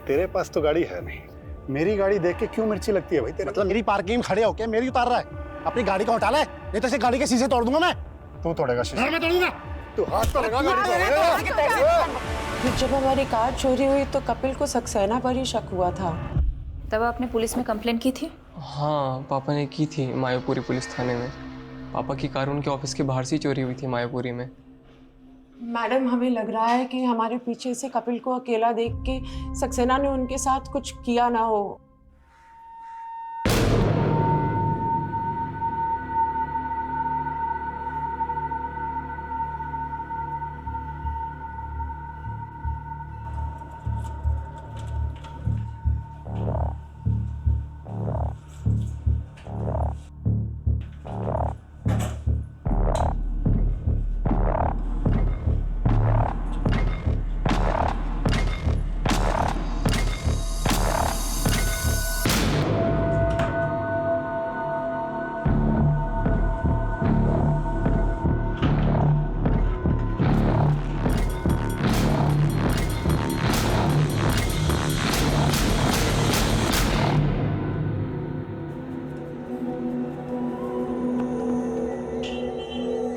तेरे पास तो गाड़ी है नहीं, मेरी गाड़ी देख के क्यों मिर्ची लगती है भाई तेरे? मतलब मेरी पार्किंग में खड़े होके मेरी उतार रहा है? अपनी गाड़ी को हटा ले, नहीं तो इसे गाड़ी के शीशे तोड़ दूंगा मैं। तू तोड़ेगा शीशे? मैं तोड़ूंगा। तू हाथ तो लगा गाड़ी को। जब हमारी कार चोरी हुई तो कपिल को सक्सेना पर ही शक हुआ था। तब आपने पुलिस में कंप्लेंट की थी? हाँ, पापा ने की थी मायापुरी पुलिस थाने में। पापा की कार उनके ऑफिस के बाहर से ही चोरी हुई थी मायापुरी में। मैडम, हमें लग रहा है कि हमारे पीछे से कपिल को अकेला देख के सक्सेना ने उनके साथ कुछ किया ना हो।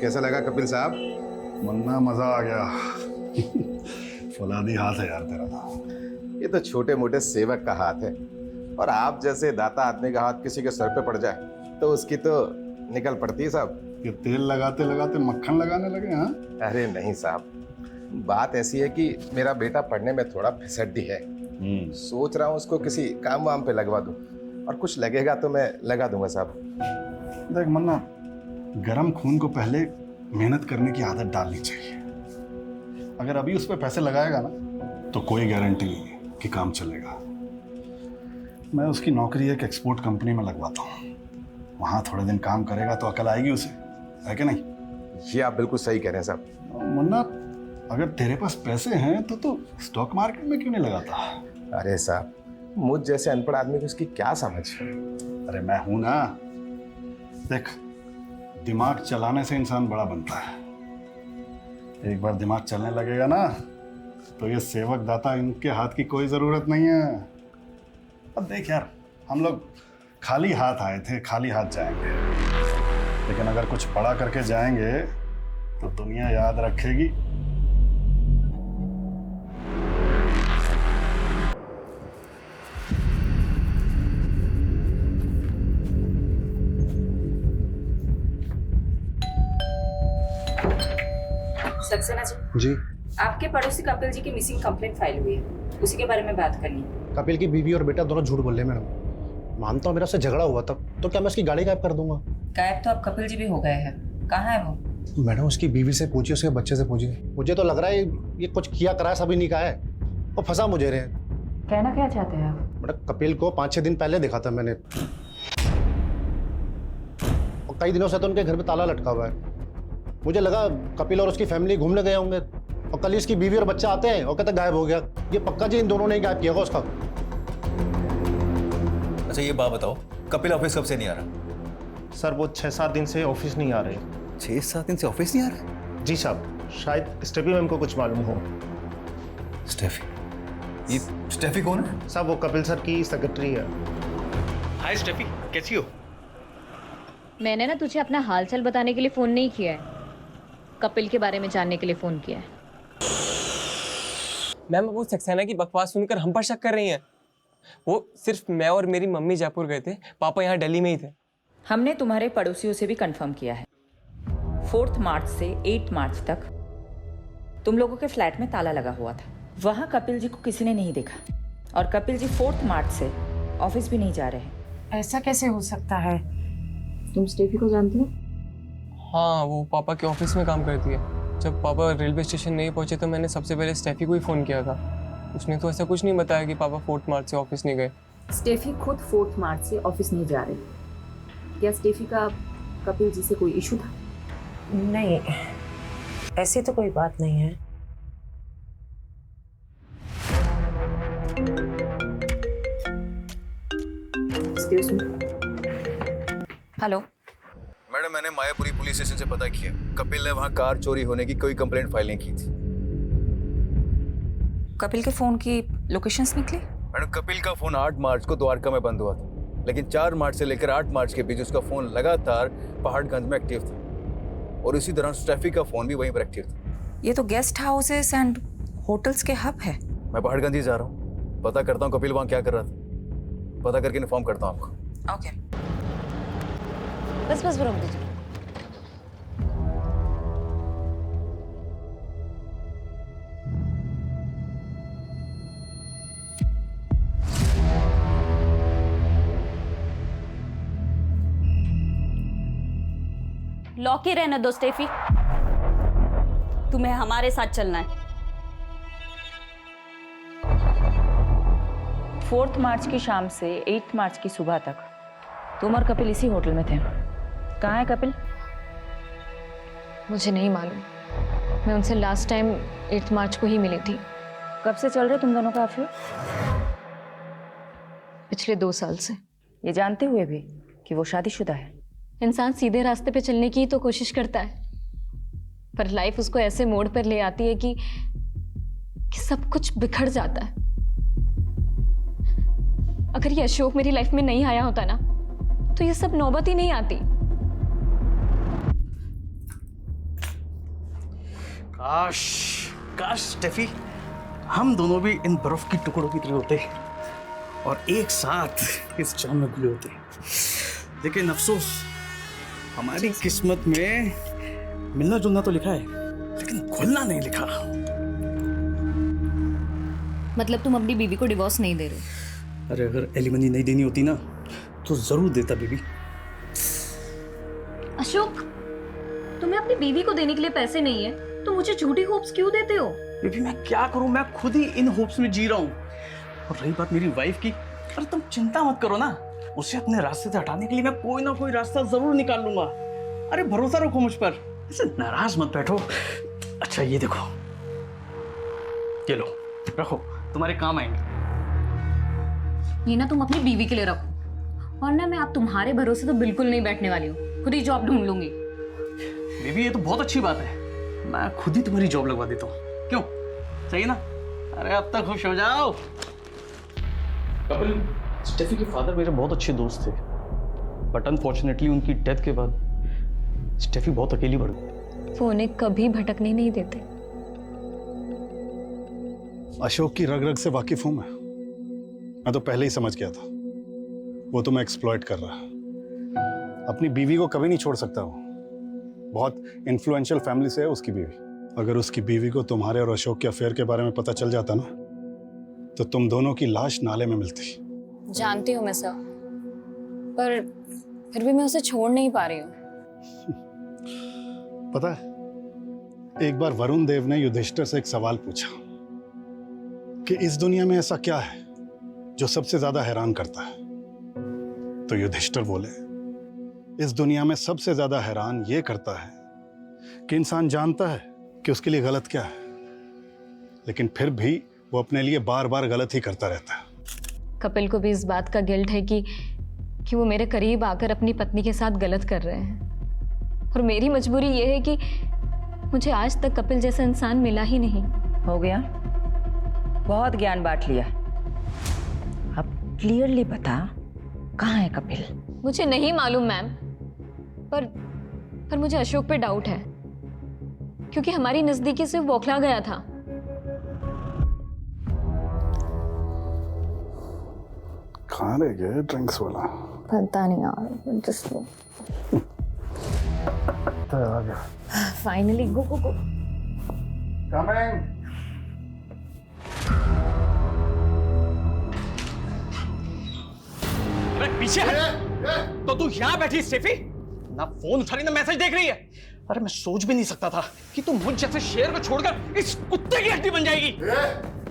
कैसा लगा कपिल साहब? मुन्ना, मजा आ गया। फौलादी हाथ है यार तेरा तो। ये तो छोटे मोटे सेवक का हाथ है, और आप जैसे दाता आदमी का हाथ किसी के सर पे पड़ जाए तो उसकी तो निकल पड़ती है साहब। ये तेल लगाते लगाते मक्खन लगाने लगे? हाँ, अरे नहीं साहब, बात ऐसी है कि मेरा बेटा पढ़ने में थोड़ा फिसड्डी है। सोच रहा हूँ उसको किसी काम वाम पे लगवा दूँ, और कुछ लगेगा तो मैं लगा दूंगा साहब। देख मुन्ना, गरम खून को पहले मेहनत करने की आदत डालनी चाहिए। अगर अभी उस पर पैसे लगाएगा ना तो कोई गारंटी नहीं कि काम चलेगा। मैं उसकी नौकरी एक एक्सपोर्ट कंपनी में लगवाता हूँ, वहाँ थोड़े दिन काम करेगा तो अकल आएगी उसे, है कि नहीं? ये आप बिल्कुल सही कह रहे हैं साहब। मुन्ना, अगर तेरे पास पैसे हैं तो स्टॉक मार्केट में क्यों नहीं लगाता? अरे साहब, मुझ जैसे अनपढ़ आदमी को इसकी क्या समझ? अरे मैं हूं ना। देख, दिमाग चलाने से इंसान बड़ा बनता है। एक बार दिमाग चलने लगेगा ना तो ये सेवक दाता इनके हाथ की कोई जरूरत नहीं है। अब देख यार, हम लोग खाली हाथ आए थे, खाली हाथ जाएंगे, लेकिन अगर कुछ बड़ा करके जाएंगे तो दुनिया याद रखेगी। सक्सेना जी, आपके पड़ोसी कपिल जी की मिसिंग कंप्लेंट फाइल हुई है, उसी के बारे में बात करनी है। कपिल की बीवी और बेटा दोनों झूठ बोल रहे हैं मैडम। मानता हूँ मेरा उससे झगड़ा हुआ था, तो क्या मैं उसकी गाड़ी गायब कर दूंगा? गायब तो अब कपिल जी भी हो गए हैं, कहाँ है वो? मैडम, उसकी बीवी से पूछिए, उसके बच्चे से पूछिए। मुझे तो लग रहा है ये कुछ किया करा सभी नहीं कहा है, वो फंसा मुझे रहे। कहना क्या चाहते हैं आप? मैडम, कपिल को 5-6 दिन पहले देखा था मैंने, और कई दिनों से तो उनके घर पे ताला लटका हुआ है। मुझे लगा कपिल और उसकी फैमिली घूमने गए होंगे, और कल इसकी बीवी और बच्चा आते हैं और कहते गायब हो गया। ये पक्का जी इन दोनों ने गायब किया होगा उसका। अच्छा ये बात बताओ, कपिल ऑफिस कब से नहीं आ रहा? सर वो 6-7 दिन से ऑफिस नहीं आ रहे। 6-7 दिन से ऑफिस नहीं आ रहा? जी साहब, शायद स्टेफी मैम को कुछ मालूम हो। स्टेफी? ये स्टेफी कौन है? साहब वो कपिल सर की सेक्रेटरी है। हाय स्टेफी, कैसी हो? मैंने ना तुझे अपना हालचाल बताने के लिए फ़ोन नहीं किया है, कपिल के बारे में जानने के लिए फ़ोन किया है। मैम, वो सक्सेना की बकवास सुनकर हम पर शक कर रही हैं। वो सिर्फ मैं और मेरी मम्मी जयपुर गए थे, पापा यहाँ दिल्ली में ही थे। हमने तुम्हारे पड़ोसियों से भी कंफर्म किया है, 4 मार्च से 8 मार्च तक तुम लोगों के फ्लैट में ताला लगा हुआ था। वहाँ कपिल जी को किसी ने नहीं देखा, और कपिल जी 4 मार्च से ऑफिस भी नहीं जा रहे हैं। ऐसा कैसे हो सकता है? तुम स्टेफी को जानते हो? हाँ, वो पापा के ऑफिस में काम करती है। जब पापा रेलवे स्टेशन नहीं पहुंचे तो मैंने सबसे पहले स्टेफी को ही फ़ोन किया था। उसने तो ऐसा कुछ नहीं बताया कि पापा 4 मार्च से ऑफिस नहीं गए। स्टेफी खुद 4 मार्च से ऑफिस नहीं जा रही। क्या स्टेफी का कपिल जी से कोई इशू था? नहीं, ऐसी तो कोई बात नहीं है। हेलो मैडम, मैंने मायापुरी पुलिस स्टेशन से पता किया, कपिल ने वहाँ कार चोरी होने की कोई कंप्लेंट फाइल नहीं की थी। कपिल के फोन की लोकेशंस निकली? मैडम कपिल का फोन 8 मार्च को द्वारका में बंद हुआ था, लेकिन 4 मार्च से लेकर 8 मार्च के बीच उसका फोन लगातार पहाड़गंज में एक्टिव था और इसी दौरान स्टेफी का फोन भी वहीं पर एक्टिव था। ये तो गेस्ट हाउसेस एंड होटल्स के हब है। मैं पहाड़गंज ही जा रहा हूँ, पता करता हूँ कपिल वहाँ क्या कर रहा था, पता करके इन्फॉर्म करता हूँ आपको। ओके। बस बस दीजिए। लॉक ही रहने दो स्टेफी, तुम्हें हमारे साथ चलना है। 4 मार्च की शाम से 8 मार्च की सुबह तक तुम और कपिल इसी होटल में थे। कहाँ है कपिल? मुझे नहीं मालूम, मैं उनसे लास्ट टाइम 8 मार्च को ही मिली थी। कब से चल रहे तुम दोनों का अफेयर? पिछले 2 साल से। ये जानते हुए भी कि वो शादीशुदा है। इंसान सीधे रास्ते पे चलने की तो कोशिश करता है, पर लाइफ उसको ऐसे मोड़ पर ले आती है कि सब कुछ बिखर जाता है। अगर ये अशोक मेरी लाइफ में नहीं आया होता ना, तो ये सब नौबत ही नहीं आती। काश काश स्टेफी, हम दोनों भी इन बर्फ की टुकड़ों की तरह होते और एक साथ इस जाम में घुले होते। लेकिन अफसोस, हमारी किस्मत में मिलना जुलना तो लिखा है, लेकिन घुलना नहीं लिखा। मतलब तुम अपनी बीवी को डिवोर्स नहीं दे रहे? अरे अगर एलिमनी नहीं देनी होती ना, तो जरूर देता बेबी। अशोक, तुम्हें अपनी बीवी को देने के लिए पैसे नहीं है, तो मुझे झूठी होप्स क्यों देते हो? बेबी मैं क्या करूं, मैं खुद ही इन होप्स में जी रहा हूं। और रही बात मेरी वाइफ की, अरे तुम चिंता मत करो ना, उसे अपने रास्ते से हटाने के लिए मैं कोई ना कोई रास्ता जरूर निकाल लूंगा। अरे भरोसा रखो मुझ पर, ऐसे नाराज मत बैठो। अच्छा ये देखो, ये लो रखो, तुम्हारे काम आएंगे। ये ना तुम अपनी बीवी के लिए रखो, और ना मैं आप तुम्हारे भरोसे तो बिल्कुल नहीं बैठने वाली हूँ, खुद ही जॉब ढूंढ लूंगी। बेबी ये तो बहुत अच्छी बात है, मैं खुद ही तुम्हारी जॉब लगवा देता हूँ, क्यों? सही ना? अरे अब तक खुश हो जाओ। कपिल, स्टेफी के फादर मेरे बहुत अच्छे दोस्त थे, बट अनफॉर्चुनेटली उनकी डेथ के बाद स्टेफी बहुत अकेली बढ़ गई। वो उन्हें कभी भटकने नहीं देते। अशोक की रग रग से वाकिफ हूं मैं तो पहले ही समझ गया था वो तुम्हें एक्सप्लॉइट कर रहा है। अपनी बीवी को कभी नहीं छोड़ सकता वो, बहुत इन्फ्लुएंशियल फैमिली से है उसकी बीवी। अगर उसकी बीवी को तुम्हारे और अशोक के अफेयर के बारे में पता चल जाता ना, तो तुम दोनों की लाश नाले में मिलती। जानती हूँ मैं सर, पर फिर भी मैं उसे छोड़ नहीं पा रही हूँ। पता है, एक बार वरुण देव ने युधिष्ठिर से एक सवाल पूछा कि इस दुनिया में ऐसा क्या है जो सबसे ज्यादा हैरान करता है। तो युधिष्ठिर बोले, इस दुनिया में सबसे ज्यादा हैरान ये करता है कि इंसान जानता है कि उसके लिए गलत क्या है, लेकिन फिर भी वो अपने लिए बार बार गलत ही करता रहता है। कपिल को भी इस बात का गिल्ट है कि वो मेरे करीब आकर अपनी पत्नी के साथ गलत कर रहे हैं, और मेरी मजबूरी ये है कि मुझे आज तक कपिल जैसा इंसान मिला ही नहीं। हो गया, बहुत ज्ञान बांट लिया, अब क्लियरली बता कहाँ है कपिल? मुझे नहीं मालूम मैम, पर मुझे अशोक पे डाउट है, क्योंकि हमारी नजदीकी से बौखला गया था। कहाँ रह गए ड्रिंक्स वाला? पता नहीं यार, जस्ट आ गया। फाइनली गो गो गो। कमिंग। अरे पीछे हट। तो तू यहाँ बैठी स्टेफी, ना फोन उठा रही ना मैसेज देख रही है। अरे मैं सोच भी नहीं सकता था कि तू मुझ जैसे शेर को छोड़कर इस कुत्ते की हड्डी बन जाएगी।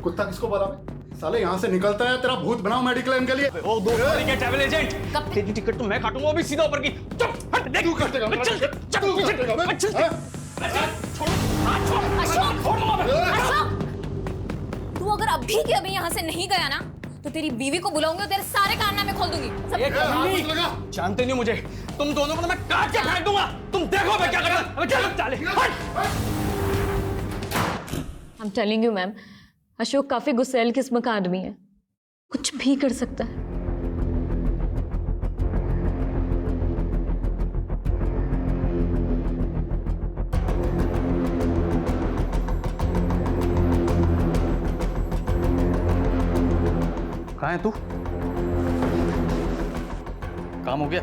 कुत्ता किसको बोला बे? साले यहाँ से निकलता है, तेरा भूत बनाओ मेडिक्लेम के लिए। ओ दो के ट्रैवल एजेंट, तेरी टिकट तो मैं काटूंगा, वो भी सीधा ऊपर की। चुप हट, देख तू काटेगा। चल चल अशोक, तू अगर अभी के अभी यहाँ से नहीं गया ना, तो तेरी बीवी को बुलाऊंगी और तेरे सारे कारनामे खोल दूंगी। जानते नहीं मुझे, तुम दोनों को मैं काट के फेंक दूंगा। तुम देखो मैं क्या करूंगा। I'm telling you ma'am, Ashok काफी गुस्सैल किस्म का आदमी है। कुछ कुछ भी कर सकता है। कहाँ है तू? काम हो गया?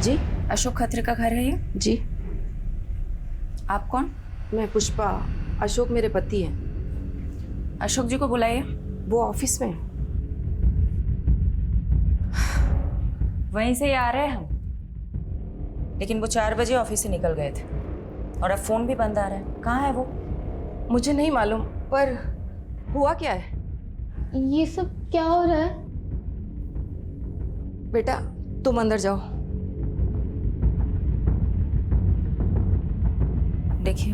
जी, अशोक खत्री का घर है ये? जी, आप कौन? मैं पुष्पा। अशोक मेरे पति हैं। अशोक जी को बुलाइए। वो ऑफिस में हैं। वहीं से ही आ रहे हैं हम, लेकिन वो 4 बजे ऑफिस से निकल गए थे और अब फोन भी बंद आ रहा है। कहाँ है वो? मुझे नहीं मालूम, पर हुआ क्या है? ये सब क्या हो रहा है? बेटा तुम अंदर जाओ। देखिए,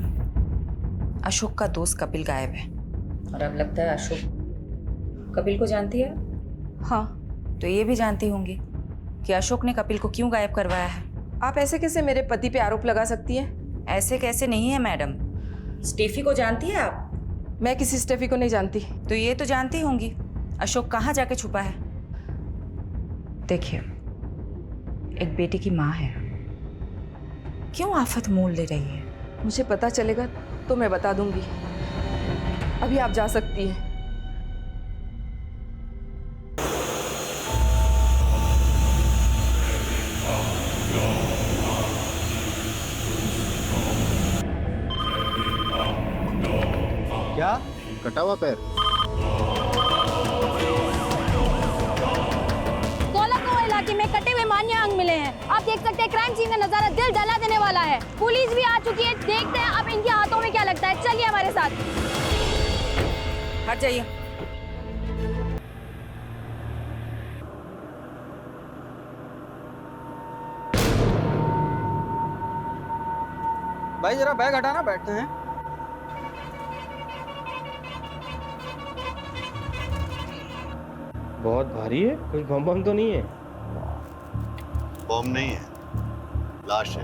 अशोक का दोस्त कपिल गायब है और अब लगता है अशोक कपिल को जानती है। हाँ। तो ये भी जानती होंगी कि अशोक ने कपिल को क्यों गायब करवाया है। आप ऐसे कैसे मेरे पति पे आरोप लगा सकती हैं? ऐसे कैसे नहीं है मैडम। स्टेफी को जानती है आप? मैं किसी स्टेफी को नहीं जानती। तो ये तो जानती होंगी अशोक कहाँ जाके छुपा है। देखिए, एक बेटी की माँ है, क्यों आफत मोल ले रही है? मुझे पता चलेगा तो मैं बता दूंगी। अभी आप जा सकती हैं। क्या कटा हुआ पैर? कोलाको इलाके में कटे हुए मान्य अंग मिले हैं। आप देख सकते हैं क्राइम सीन का नजारा दिल दहला देने वाला है। पुलिस भी आ चुकी है। देखते हैं अब इनके हाथों में क्या लगता है। चलिए हमारे साथ। हट जाइए। भाई जरा बैग हटाना, बैठते हैं। बहुत भारी है, कुछ बम बम तो नहीं है? बम नहीं है, लाश है।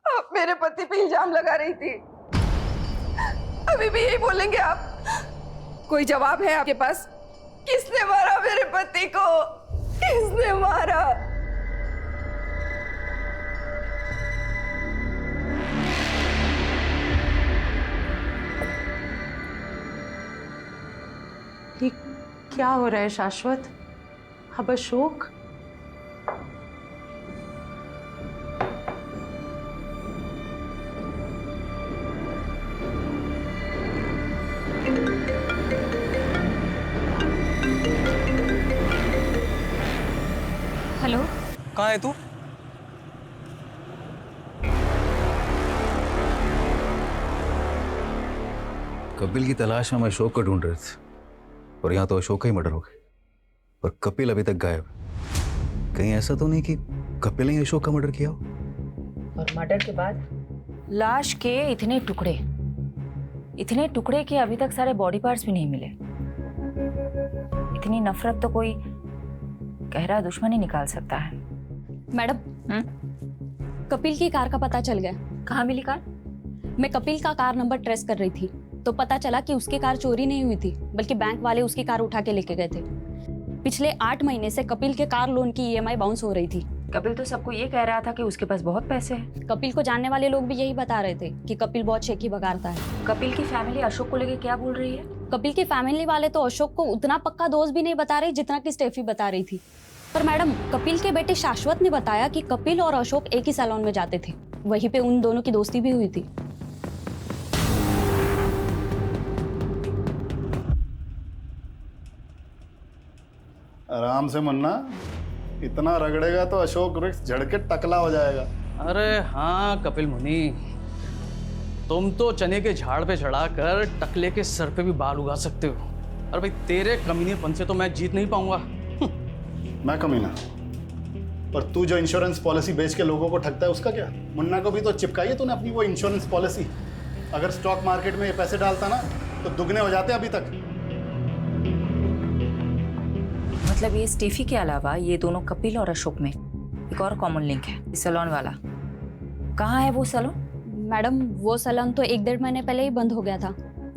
आप मेरे पति पे इल्जाम लगा रही थी। अभी भी यही बोलेंगे आप? कोई जवाब है आपके पास? किसने मारा मेरे पति को? किसने मारा? ये क्या हो रहा है शाश्वत? अब अशोक? हेलो, कहाँ है तू? कपिल की तलाश में हम अशोक को ढूंढ रहे थे और यहाँ तो अशोक का ही मर्डर हो गया और कपिल अभी तक गायब है। कहीं ऐसा तो नहीं कि कपिल ने अशोक का मर्डर किया हो? और मर्डर के बाद लाश के इतने टुकड़े कि अभी तक सारे बॉडी पार्ट्स भी नहीं मिले। इतनी नफरत तो कोई गहरा दुश्मन ही निकाल सकता है। मैडम, कपिल की कार का पता चल गया। कहाँ मिली कार? मैं कपिल का कार नंबर ट्रेस कर रही थी तो पता चला कि उसकी कार चोरी नहीं हुई थी, बल्कि बैंक वाले उसकी कार उठा के लेके गए थे। पिछले 8 महीने से कपिल के कार लोन की EMI बाउंस हो रही थी। कपिल तो सबको ये कह रहा था कि उसके पास बहुत पैसे हैं। कपिल को जानने वाले लोग भी यही बता रहे थे कि कपिल बहुत शेखी बगाड़ता है। कपिल की फैमिली अशोक को लेके क्या बोल रही है? कपिल की फैमिली वाले तो अशोक को उतना पक्का दोस्त भी नहीं बता रहे जितना कि स्टेफी बता रही थी। पर मैडम, कपिल के बेटे शाश्वत ने बताया कि कपिल और अशोक एक ही सैलून में जाते थे। वहीं पे उन दोनों की दोस्ती भी हुई थी। आराम से मुन्ना, इतना रगड़ेगा तो अशोक रिक्स झड़ के टकला हो जाएगा। अरे हाँ कपिल मुनि, तुम तो चने के झाड़ पे चढ़ाकर टकले के सर पे भी बाल उगा सकते हो। अरे भाई तेरे कमीनेपन से तो मैं जीत नहीं पाऊंगा। मैं कमीना? पर तू जो इंश्योरेंस पॉलिसी बेच के लोगों को ठगता है उसका क्या? मुन्ना को भी तो चिपकाई है तूने अपनी वो इंश्योरेंस पॉलिसी। अगर स्टॉक मार्केट में ये पैसे डालता ना तो दुगने हो जाते अभी तक। मतलब ये स्टेफी के अलावा ये दोनों कपिल और अशोक में एक और कॉमन लिंक है, सैलून वाला। कहाँ है वो सैलून? मैडम वो सैलून तो 1-1.5 महीने पहले ही बंद हो गया था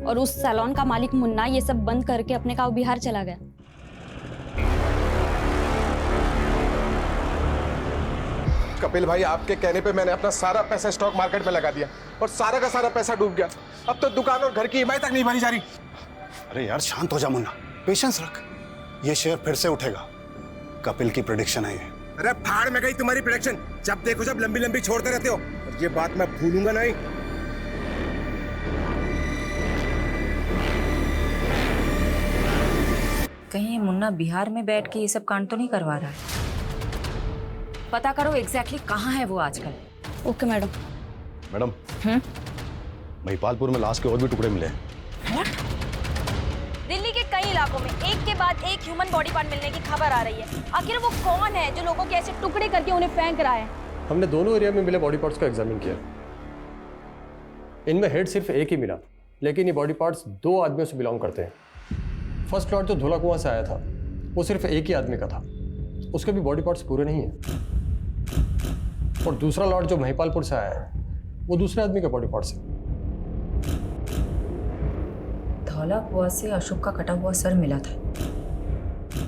और उस सैलून का मालिक मुन्ना ये सब बंद करके अपने गाँव बिहार चला गया। कपिल भाई, आपके कहने पे मैंने अपना सारा पैसा स्टॉक मार्केट में लगा दिया और सारा का सारा पैसा डूब गया। अब तो दुकान और घर की ईएमआई तक नहीं भरी जा रही। अरे यार शांत हो जा मुन्ना, पेशेंस रख। ये शेयर फिर से उठेगा, कपिल की प्रेडिक्शन है ये। अरे फाड़ में गई तुम्हारी प्रेडिक्शन। जब देखो जब लंबी लंबी छोड़ते रहते हो, और ये बात मैं भूलूंगा नहीं। कहीं ये मुन्ना बिहार में बैठ के ये सब कांड तो नहीं करवा रहा है? पता करो एग्जैक्टली कहाँ है वो आजकल। Okay madam. मैडम, महिपालपुर में लाश के और भी टुकड़े मिले हैं। दिल्ली के कई इलाकों में एक के बाद एक ह्यूमन बॉडी पार्ट मिलने की खबर आ रही है। आखिर वो कौन है जो लोगों के ऐसे टुकड़े करके उन्हें फेंक रहा है? हमने दोनों एरिया में मिले बॉडी पार्ट्स को एग्जामिन किया। इनमें हेड सिर्फ एक ही मिला, लेकिन ये बॉडी पार्ट्स 2 आदमियों से बिलोंग करते हैं। फर्स्ट लॉट जो धोला कुआं से आया था वो सिर्फ एक ही आदमी का था, उसके भी बॉडी पार्ट्स पूरे नहीं है। और दूसरा लॉट जो महिपालपुर से आया है वो दूसरे आदमी के बॉडी पार्ट्स है। धौला कुआं से अशोक का कटा हुआ सर मिला था,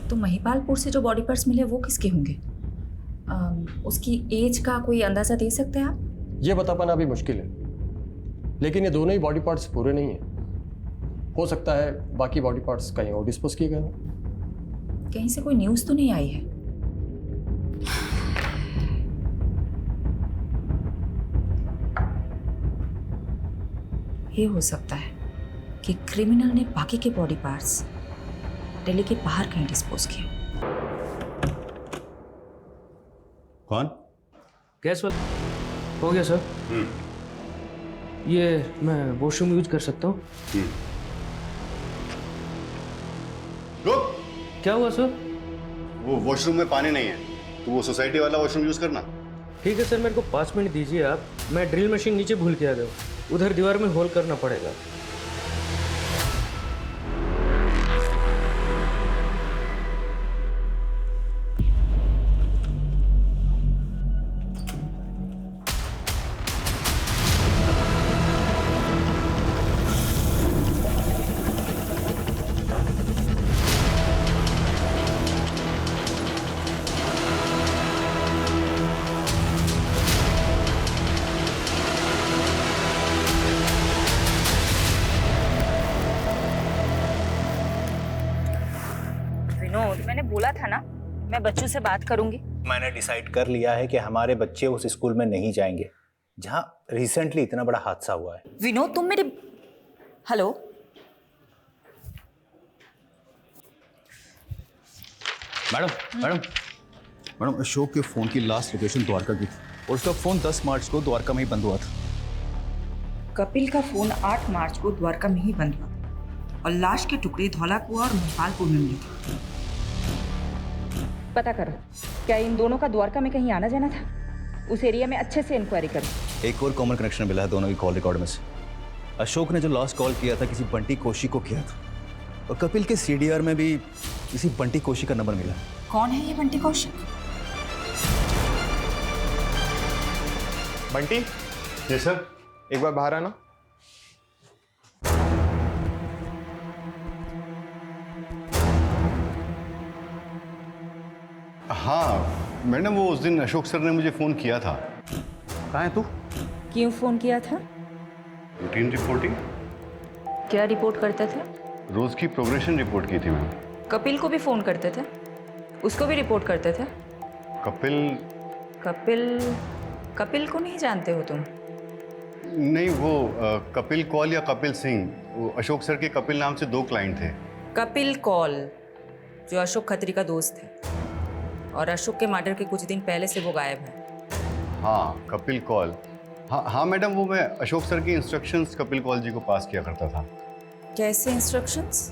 तो महिपालपुर से जो बॉडी पार्ट्स मिले वो किसके होंगे? उसकी एज का कोई अंदाजा दे सकते हैं आप? ये बता पाना अभी मुश्किल है, लेकिन ये दोनों ही बॉडी पार्ट्स पूरे नहीं है। हो सकता है बाकी बॉडी पार्ट्स कहीं और डिस्पोज किए गए हों। कहीं से कोई न्यूज़ तो नहीं आई है? ये हो सकता है कि क्रिमिनल ने बाकी के बॉडी पार्ट्स दिल्ली के बाहर कहीं डिस्पोज किए। कौन? गैस वाला हो गया सर। ये मैं वॉशरूम यूज कर सकता हूँ? क्या हुआ सर? वो वॉशरूम में पानी नहीं है, तो वो सोसाइटी वाला वॉशरूम यूज करना। ठीक है सर, मेरे को 5 मिनट दीजिए आप। मैं ड्रिल मशीन नीचे भूल के आ गया, उधर दीवार में होल करना पड़ेगा। मैंने बोला था ना मैं बच्चों से बात करूंगी। मैंने डिसाइड कर लिया है कि हमारे बच्चे उस स्कूल में नहीं जाएंगे जहां रिसेंटली इतना बड़ा हादसा हुआ है। विनोद तुम मेरे हेलो मैडम अशोक के फोन की लास्ट लोकेशन द्वारका की थी और उसका फोन 10 मार्च को द्वारका में ही बंद हुआ था। कपिल का फोन 8 मार्च को द्वारका में ही बंद हुआ और लाश के टुकड़े धौला कुआं और महिपालपुर में मिले थे। पता करो क्या इन दोनों का द्वारका में कहीं आना जाना था? उस एरिया में अच्छे से इंक्वायरी करो। एक और कॉमन कनेक्शन मिला है दोनों की कॉल रिकॉर्ड में से। अशोक ने जो लास्ट कॉल किया था किसी बंटी कोशी को किया था और कपिल के सीडीआर में भी किसी बंटी कोशी का नंबर मिला। कौन है ये बंटी कौशिक? बंटी? जी सर। एक बार बाहर आना। हाँ मैडम, वो उस दिन अशोक सर ने मुझे फोन किया था। कहाँ है तू? क्यों फोन किया था? Routine reporting. क्या रिपोर्ट करते थे? रोज की प्रोग्रेशन रिपोर्ट की थी मैम। कपिल को भी फोन करते थे? उसको भी रिपोर्ट करते थे? कपिल को नहीं जानते हो तुम? नहीं, वो कपिल कौल या कपिल सिंह, वो अशोक सर के कपिल नाम से 2 क्लाइंट थे। कपिल कौल जो अशोक खत्री का दोस्त है, और अशोक के मर्डर के कुछ दिन पहले से वो गायब है। हाँ, कपिल कौल। हाँ हाँ मैडम, वो मैं अशोक सर की इंस्ट्रक्शंस कपिल कौल जी को पास किया करता था। कैसे इंस्ट्रक्शंस?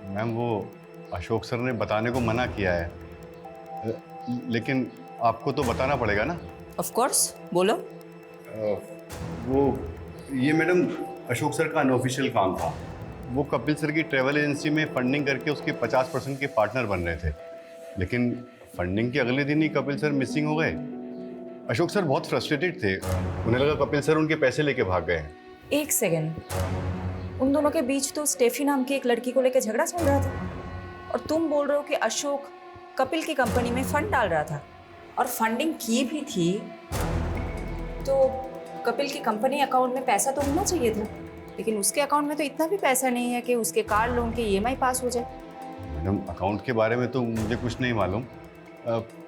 मैम, वो अशोक सर ने बताने को मना किया है, लेकिन आपको तो बताना पड़ेगा ना। ऑफ कोर्स, बोलो। वो ये मैडम अशोक सर का अनऑफिशियल काम था। वो कपिल सर की ट्रैवल एजेंसी में फंडिंग करके उसके 50% के पार्टनर बन रहे थे, लेकिन फंडिंग के अगले दिन ही कपिल सर मिसिंग हो गए। अशोक सर बहुत फ्रस्ट्रेटेड थे, उन्हें लगा कपिल सर उनके पैसे लेके भाग गए। एक सेकेंड, उन दोनों के बीच तो स्टेफी नाम की एक लड़की को लेकर झगड़ा चल रहा था, और तुम बोल रहे हो कि अशोक कपिल की कंपनी में फंड डाल रहा था, और फंडिंग की भी थी तो कपिल की कंपनी अकाउंट में पैसा तो होना चाहिए था, लेकिन उसके अकाउंट में तो इतना भी पैसा नहीं है कि उसके कार लोन के EMI पास हो जाए। मैडम, अकाउंट के बारे में तो मुझे कुछ नहीं मालूम,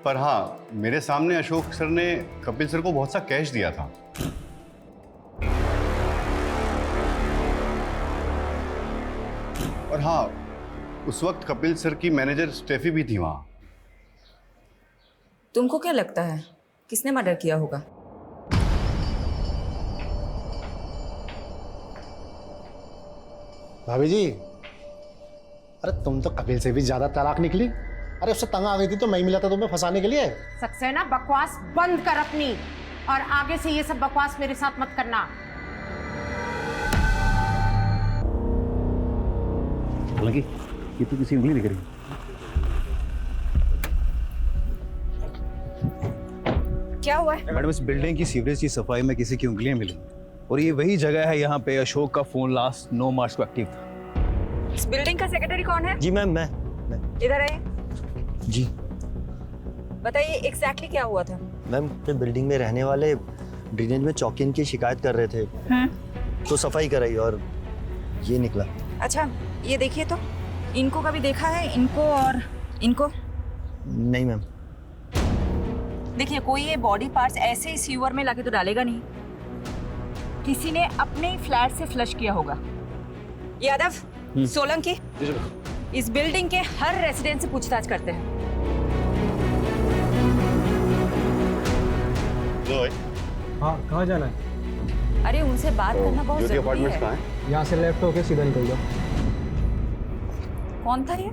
पर हाँ, मेरे सामने अशोक सर ने कपिल सर को बहुत सा कैश दिया था। और हाँ, उस वक्त कपिल सर की मैनेजर स्टेफी भी थी वहां। तुमको क्या लगता है किसने मर्डर किया होगा? भाभी जी, अरे तुम तो कपिल से भी ज्यादा चालाक निकली। अरे उससे तंग आ गई थी तो मैं ही मिला था तुम्हें फंसाने के लिए। सक्सेना, बकवास बंद कर अपनी, और आगे से ये सब बकवास मेरे साथ मत करना। हालांकि ये तो किसी उंगली दिख रही। क्या हुआ है? मैडम, इस बिल्डिंग की सीवरेज की सफाई में किसी की उंगलियां मिली, और ये वही जगह है यहाँ पे अशोक का फोन लास्ट 9 मार्च को एक्टिव था। इस बिल्डिंग का सेक्रेटरी कौन है? जी मैम, मैं इधर आइए। जी बताइए एग्जैक्टली क्या हुआ था? मैम, तो बिल्डिंग में रहने वाले ड्रेनेज में चौकिन की शिकायत कर रहे थे, तो सफाई कराई और ये निकला। अच्छा, ये देखिए तो, इनको कभी देखा है? इनको और इनको? नहीं मैम। देखिए, कोई ये बॉडी पार्ट्स ऐसे ही सीवर में लाके तो डालेगा नहीं, किसी ने अपने ही फ्लैट से फ्लश किया होगा। यादव, सोलंकी, इस बिल्डिंग के हर रेसिडेंट से पूछताछ करते हैं। हाँ, कहाँ जाना है? अरे उनसे बात करना बहुत जरूरी है। यहाँ से लेफ्ट होके सीधा निकल जाओ। कौन था ये?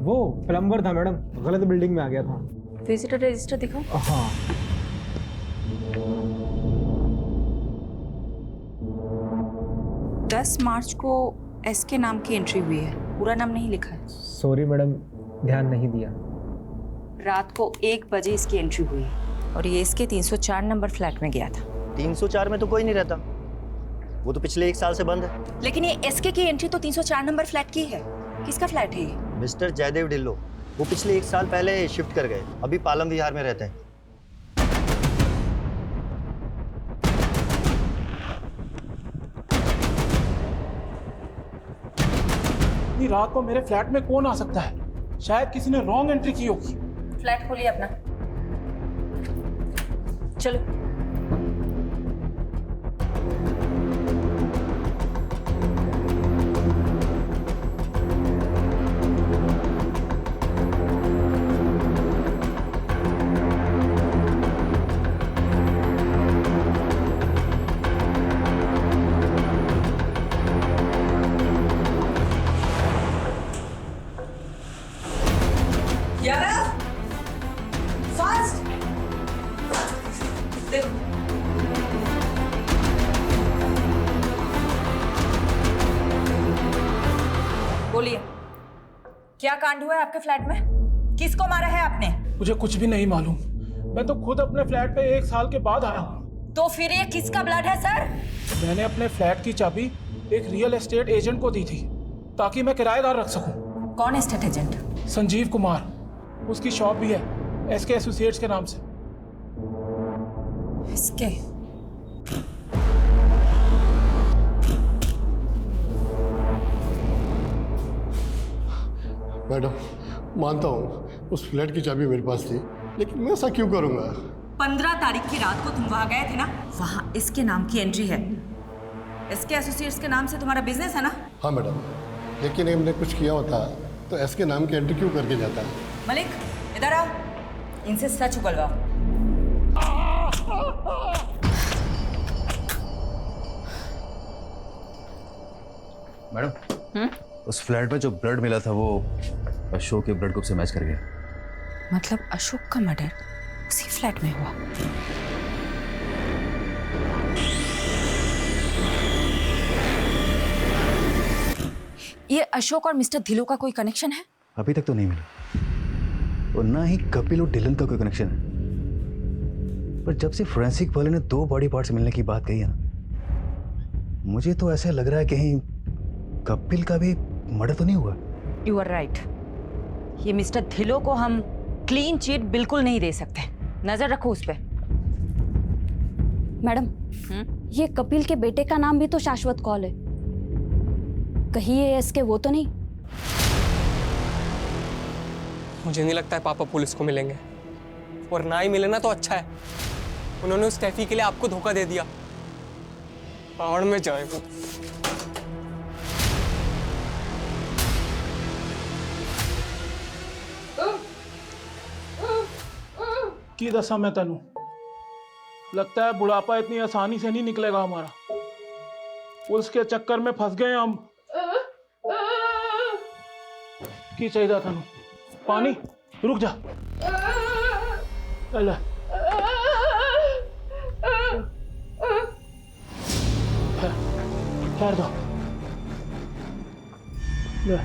वो प्लम्बर था मैडम, गलत बिल्डिंग में आ गया था। विजिटर रजिस्टर दिखाओ। हाँ। 10 मार्च को SK नाम की एंट्री हुई है, पूरा नाम नहीं लिखा है। सॉरी मैडम, ध्यान नहीं दिया। रात को 1 बजे इसकी एंट्री हुई है, और ये SK 304 नंबर फ्लैट में गया था। 304 में तो कोई नहीं रहता, वो तो पिछले 1 साल से बंद है। लेकिन ये SK की एंट्री तो 304 नंबर फ्लैट की है। किसका फ्लैट है ये? मिस्टर जयदेव ढिल्लो, वो पिछले 1 साल पहले शिफ्ट कर गए, अभी पालम विहार में रहते हैं। इतनी रात को मेरे फ्लैट में कौन आ सकता है? शायद किसी ने रॉन्ग एंट्री की होगी। फ्लैट खोलिए अपना, चलो। यादव, फास्ट देखो। बोलिए, क्या कांड हुआ है आपके फ्लैट में? किसको मारा है आपने? मुझे कुछ भी नहीं मालूम, मैं तो खुद अपने फ्लैट पे 1 साल के बाद आया हूँ। तो फिर ये किसका ब्लड है सर? मैंने अपने फ्लैट की चाबी एक रियल एस्टेट एजेंट को दी थी ताकि मैं किराएदार रख सकूं। कौन एस्टेट एजेंट? संजीव कुमार, उसकी शॉप भी है SK एसोसिएट्स के नाम से। SK? मैडम, मानता हूँ उस फ्लैट की चाबी मेरे पास थी, लेकिन मैं ऐसा क्यों करूँगा? 15 तारीख की रात को तुम वहां गए थे ना? वहां SK नाम की एंट्री है। SK एसोसिएट्स के नाम से तुम्हारा बिजनेस है ना? हाँ मैडम, लेकिन हमने कुछ किया होता तो SK नाम की एंट्री क्यों करके जाता? मलिक, इधर आओ। इनसे सच उगलवाओ। मैडम, उस फ्लैट में जो ब्लड मिला था वो अशोक के ब्लड ग्रुप से मैच कर गया। मतलब अशोक का मर्डर उसी फ्लैट में हुआ? ये अशोक और मिस्टर धिलो का कोई कनेक्शन है? अभी तक तो नहीं मिला, और ना ही कपिल और डिलन का कोई कनेक्शन है। पर जब से फोरेंसिक वाले ने 2 बॉडी पार्ट्स मिलने की बात कही है ना, मुझे तो ऐसा लग रहा है कहीं कपिल का भी मर्डर तो नहीं हुआ। You are right. ये मिस्टर धिलो को हम क्लीन चिट बिल्कुल नहीं दे सकते। नजर रखो उस पर। मैडम, ये कपिल के बेटे का नाम भी तो शाश्वत कौल है। कहीं ये इसके वो तो नहीं? मुझे नहीं लगता है पापा पुलिस को मिलेंगे, और ना ही मिले ना तो अच्छा है। उन्होंने उस टैफी के लिए आपको धोखा दे दिया। पहाड़ में जाए वो। की दसा मैं तेनू, लगता है बुढ़ापा इतनी आसानी से नहीं निकलेगा हमारा। पुलिस के चक्कर में फंस गए हम। की चाहिए तेनू? पानी? रुक जा। ले ठहर दो। ले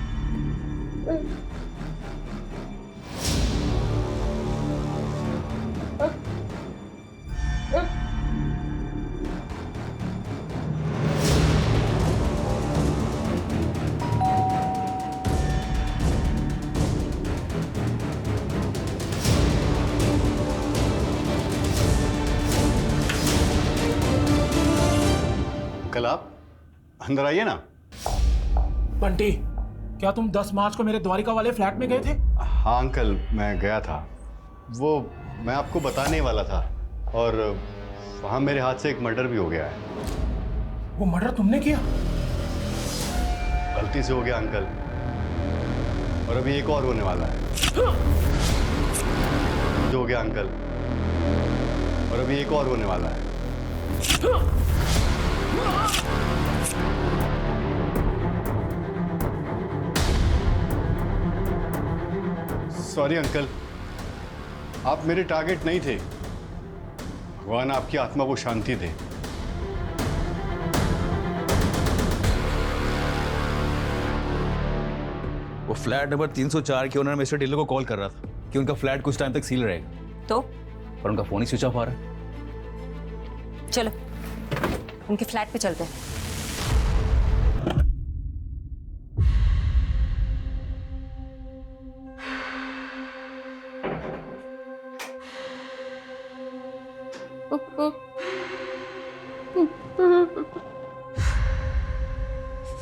कल आप अंदर आइए ना। बंटी, क्या तुम 10 मार्च को मेरे द्वारिका वाले फ्लैट में गए थे? हाँ अंकल, मैं गया था। वो मैं आपको बताने वाला था, और वहाँ मेरे हाथ से एक मर्डर भी हो गया है। वो मर्डर तुमने किया? गलती से हो गया अंकल, और अभी एक और होने वाला है। जो हो गया अंकल, और अभी एक और होने वाला है। सॉरी अंकल, आप मेरे टारगेट नहीं थे। भगवान आपकी आत्मा को शांति दे। वो फ्लैट नंबर 304 के ओनर मिस्टर ढिल्लो को कॉल कर रहा था कि उनका फ्लैट कुछ टाइम तक सील रहेगा। तो? पर उनका फोन ही स्विच ऑफ आ रहा है। चलो उनके फ्लैट पे चलते हैं।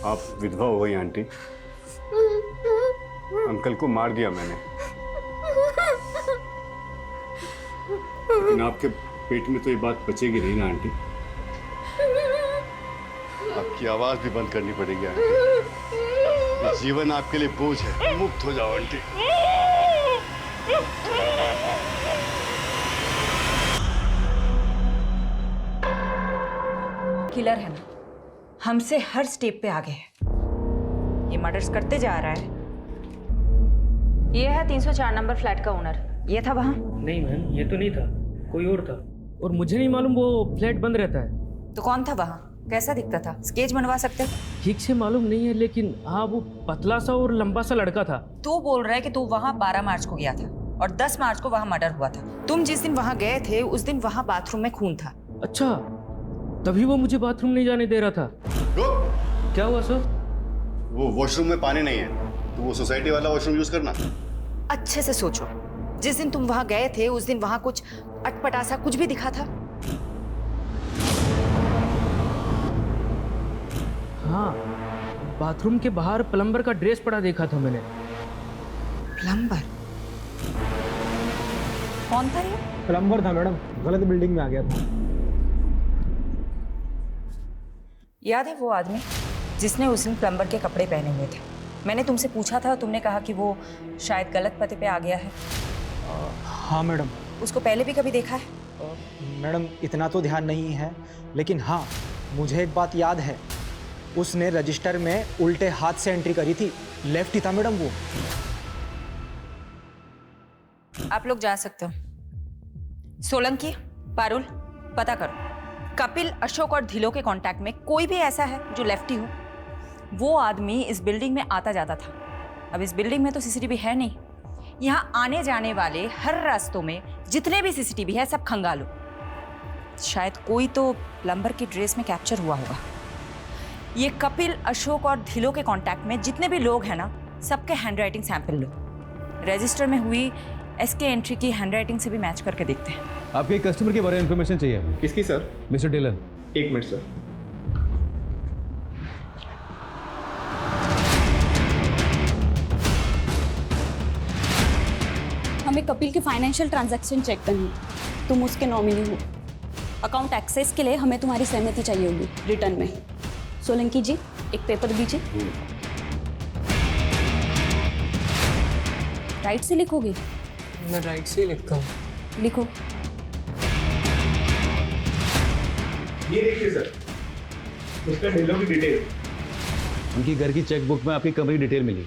आप विधवा हो गई आंटी। अंकल को मार दिया मैंने, लेकिन आपके पेट में तो ये बात बचेगी नहीं ना आंटी। आपकी आवाज भी बंद करनी पड़ेगी आंटी। ये जीवन आपके लिए बोझ है। मुक्त हो जाओ आंटी। किलर है ना, हमसे हर स्टेप पे आगे है। ये मर्डर्स करते जा रहा है। ये है 304 नंबर फ्लैट का ओनर। ये था वहाँ? नहीं मैम, ये तो नहीं था, कोई और था। और मुझे नहीं मालूम वो फ्लैट बंद रहता है। तो कौन था वहाँ? कैसा दिखता था? स्केच बनवा सकते? ठीक से मालूम नहीं है, लेकिन हाँ वो पतला सा और लंबा सा लड़का था। तू बोल रहा है कि तू वहाँ 12 मार्च को गया था और 10 मार्च को वहाँ मर्डर हुआ था। तुम जिस दिन वहाँ गए थे उस दिन वहाँ बाथरूम में खून था। अच्छा, तभी वो मुझे बाथरूम नहीं जाने दे रहा था। क्या हुआ सर? वो वॉशरूम में पानी नहीं है, तो वो सोसाइटी वाला वॉशरूम यूज करना। अच्छे से सोचो, जिस दिन तुम वहाँ गए थे उस दिन वहाँ कुछ अटपटा सा कुछ भी दिखा था? हाँ, बाथरूम के बाहर प्लम्बर का ड्रेस पड़ा देखा था मैंने। प्लम्बर? कौन था ये? प्लम्बर था मैडम, गलत बिल्डिंग में आ गया था। याद है वो आदमी जिसने उस दिन प्लम्बर के कपड़े पहने हुए थे? मैंने तुमसे पूछा था, तुमने कहा कि वो शायद गलत पते पे आ गया है। हाँ मैडम। उसको पहले भी कभी देखा है? मैडम इतना तो ध्यान नहीं है, लेकिन हाँ मुझे एक बात याद है, उसने रजिस्टर में उल्टे हाथ से एंट्री करी थी, लेफ्ट ही था मैडम वो। आप लोग जा सकते हो। सोलंकी, पारुल, पता करो कपिल, अशोक और धिलो के कांटेक्ट में कोई भी ऐसा है जो लेफ्टी हो। वो आदमी इस बिल्डिंग में आता जाता था। अब इस बिल्डिंग में तो सीसीटीवी है नहीं। यहाँ आने जाने वाले हर रास्तों में जितने भी सीसीटीवी है सब खंगालो। शायद कोई तो प्लम्बर की ड्रेस में कैप्चर हुआ होगा। ये कपिल, अशोक और धिलो के कांटेक्ट में जितने भी लोग हैं ना, सबके हैंडराइटिंग सैंपल लो। रजिस्टर में हुई एसके एंट्री की हैंडराइटिंग से भी मैच करके देखते हैं। आपके एक कस्टमर के बारे में इंफॉर्मेशन चाहिए। किसकी सर? मिस्टर डिलन। एक मिनट सर। हमें कपिल के फाइनेंशियल ट्रांजैक्शन चेक करनी, तुम उसके नॉमिनी हो। अकाउंट एक्सेस के लिए हमें तुम्हारी सहमति चाहिए होगी रिटर्न में। सोलंकी जी एक पेपर दीजिए। राइट से लिखोगे? मैं राइट से ही लिखता हूँ। लिखो। ये देखिए सर, उसका ढिलो की डिटेल। उनकी घर की चेकबुक में आपकी कंपनी डिटेल मिली।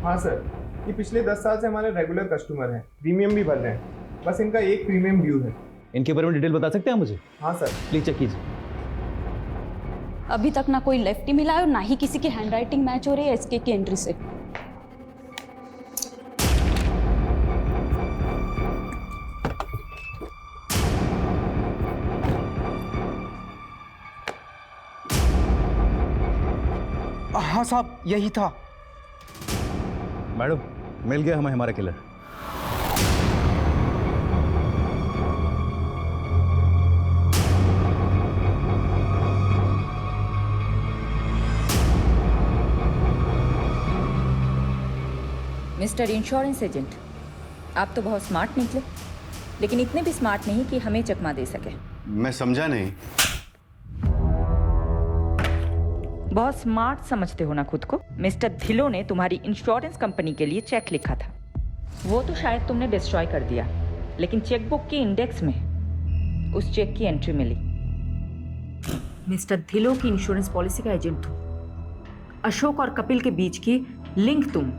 हाँ सर, ये पिछले 10 साल से हमारे रेगुलर कस्टमर हैं, प्रीमियम भी भर रहे हैं। बस इनका एक प्रीमियम ड्यू है। इनके बारे में डिटेल बता सकते हैं मुझे? हाँ सर। प्लीज चेक कीजिए। अभी तक ना कोई लेफ्टी मिला है और ना ही किसी की हैंडराइटिंग मैच हो रही है एसके की एंट्री से। हाँ साहब यही था। मैडम मिल गया हमें हमारा किलर। मिस्टर इंश्योरेंस एजेंट, आप तो बहुत स्मार्ट निकले, लेकिन इतने भी स्मार्ट नहीं कि हमें चकमा दे सके। मैं समझा नहीं। बहुत स्मार्ट समझते हो ना खुद को। मिस्टर धिलो ने तुम्हारी इंश्योरेंस कंपनी के लिए चेक लिखा था, वो तो शायद तुमने डिस्ट्रॉय कर दिया, लेकिन चेकबुक के इंडेक्स में उस चेक की एंट्री मिली। मिस्टर धिलो की इंश्योरेंस पॉलिसी का एजेंट तुम, अशोक और कपिल के बीच की लिंक तुम।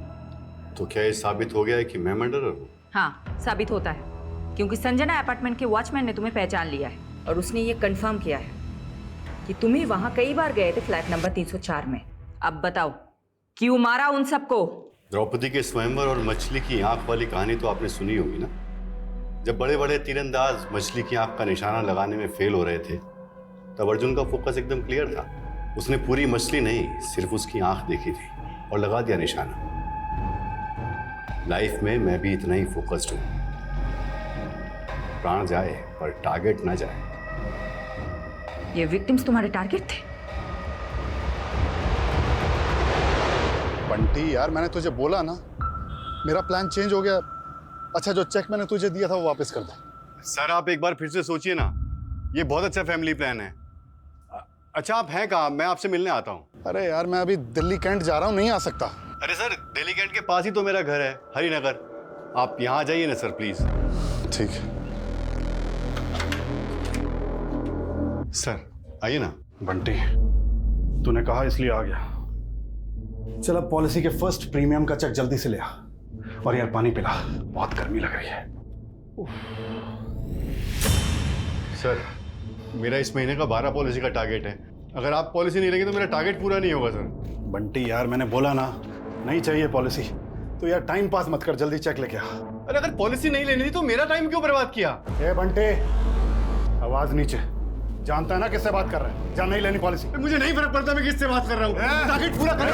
तो क्या ये साबित हो गया है कि मैं मर्डरर हूँ? हाँ साबित होता है, क्योंकि संजना अपार्टमेंट के वॉचमैन ने तुम्हें पहचान लिया है और उसने ये कंफर्म किया है कि तुम ही वहां कई बार गए थे फ्लैट नंबर 304 में। अब बताओ क्यों मारा उन सबको? द्रौपदी के स्वयंवर और मछली की आंख वाली कहानी तो आपने सुनी होगी ना। जब बड़े बड़े तीरंदाज मछली की आंख का निशाना लगाने में फेल हो रहे थे, तब अर्जुन का फोकस एकदम क्लियर था। उसने पूरी मछली नहीं, सिर्फ उसकी आंख देखी थी और लगा दिया निशाना। लाइफ में मैं भी इतना ही फोकस्ड हूं। प्राण जाए पर टारगेट ना जाए। ये विक्टिम्स तुम्हारे टारगेट थे? बंटी यार, मैंने तुझे बोला ना, मेरा प्लान चेंज हो गया। अच्छा जो चेक मैंने तुझे दिया था वो वापस कर दे। सर आप एक बार फिर से सोचिए ना, ये बहुत अच्छा फैमिली प्लान है। अच्छा आप हैं कहाँ? मैं आपसे मिलने आता हूँ। अरे यार मैं अभी दिल्ली कैंट जा रहा हूँ, नहीं आ सकता। अरे सर दिल्ली कैंट के पास ही तो मेरा घर है, हरिनगर। आप यहाँ आ जाइए ना सर प्लीज। ठीक है सर, आइए ना। बंटी तूने कहा इसलिए आ गया। चल अब पॉलिसी के फर्स्ट प्रीमियम का चेक जल्दी से ले आ। और यार पानी पिला, बहुत गर्मी लग रही है। सर मेरा इस महीने का 12 पॉलिसी का टारगेट है। अगर आप पॉलिसी नहीं लेंगे तो मेरा टारगेट पूरा नहीं होगा सर। बंटी यार मैंने बोला ना, नहीं चाहिए पॉलिसी। तो यार टाइम पास मत कर, जल्दी चेक लेके आ। अरे अगर पॉलिसी नहीं लेनी थी तो मेरा टाइम क्यों बर्बाद किया? ए बंटे, आवाज नीचे। जानता है ना किससे बात कर रहे हैं? जा नहीं लेनी पॉलिसी। मुझे नहीं फर्क पड़ता मैं किससे बात कर रहा हूँ। टारगेट पूरा कर।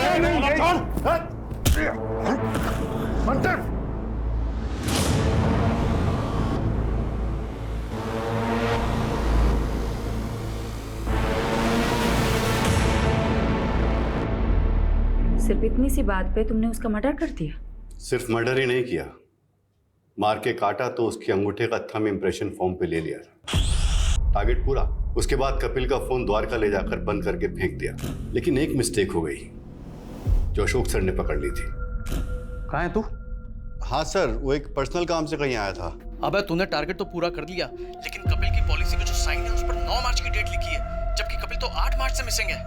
सिर्फ इतनी सी बात पे तुमने उसका मर्डर कर दिया? सिर्फ मर्डर ही नहीं किया, मार के काटा तो उसके अंगूठे का थंब इंप्रेशन फॉर्म पे ले लिया था। टारगेट पूरा। उसके बाद कपिल का फोन द्वारका ले जाकर बंद करके फेंक दिया। लेकिन एक मिस्टेक हो गई जो अशोक सर ने पकड़ ली थी। कहाँ है तू? हाँ सर, वो एक पर्सनल काम से कहीं आया था। अबे तूने टारगेट तो पूरा कर लिया, लेकिन कपिल की पॉलिसी में जो साइन है उस पर 9 मार्च की डेट लिखी है, जबकि कपिल तो 8 मार्च से मिसिंग है।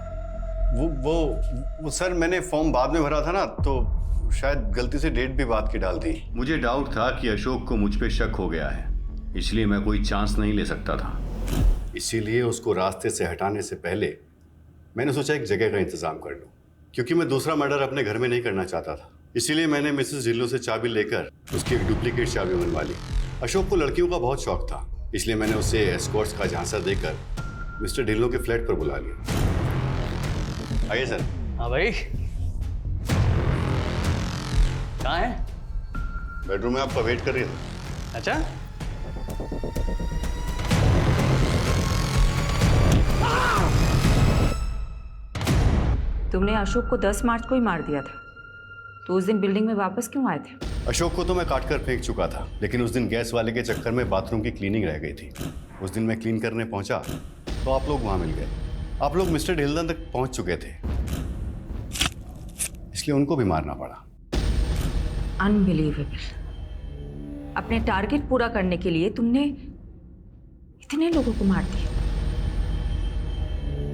वो सर मैंने फॉर्म बाद में भरा था ना, तो शायद गलती से डेट भी बाद की डाल दी। मुझे डाउट था कि अशोक को मुझ पे शक हो गया है, इसलिए मैं कोई चांस नहीं ले सकता था। इसीलिए उसको रास्ते से हटाने से पहले मैंने सोचा एक जगह का इंतजाम कर लूं, क्योंकि मैं दूसरा मर्डर अपने घर में नहीं करना चाहता था। इसीलिए मैंने मिसेस ढिल्लों से चाबी लेकर उसकी एक डुप्लीकेट चाबी बनवा ली। अशोक को लड़कियों का बहुत शौक था, इसलिए मैंने उसे एस्कॉर्ट्स का झांसा देकर मिस्टर ढिल्लों के फ्लैट पर बुला लिया। आइए सर। हाँ भाई, कहाँ है? बेडरूम में आपका वेट कर रही था। अच्छा, तुमने अशोक को 10 मार्च को ही मार दिया था, तो उस दिन बिल्डिंग में वापस क्यों आए थे? अशोक को तो मैं काट कर फेंक चुका था, लेकिन उस दिन गैस वाले के चक्कर में बाथरूम की क्लीनिंग रह गई थी। उस दिन मैं क्लीन करने पहुंचा तो आप लोग वहां मिल गए। आप लोग मिस्टर ढिल्लन तक पहुंच चुके थे, इसलिए उनको भी मारना पड़ा। अनबिलीवेबल। अपने टारगेट पूरा करने के लिए तुमने इतने लोगों को मार दिया।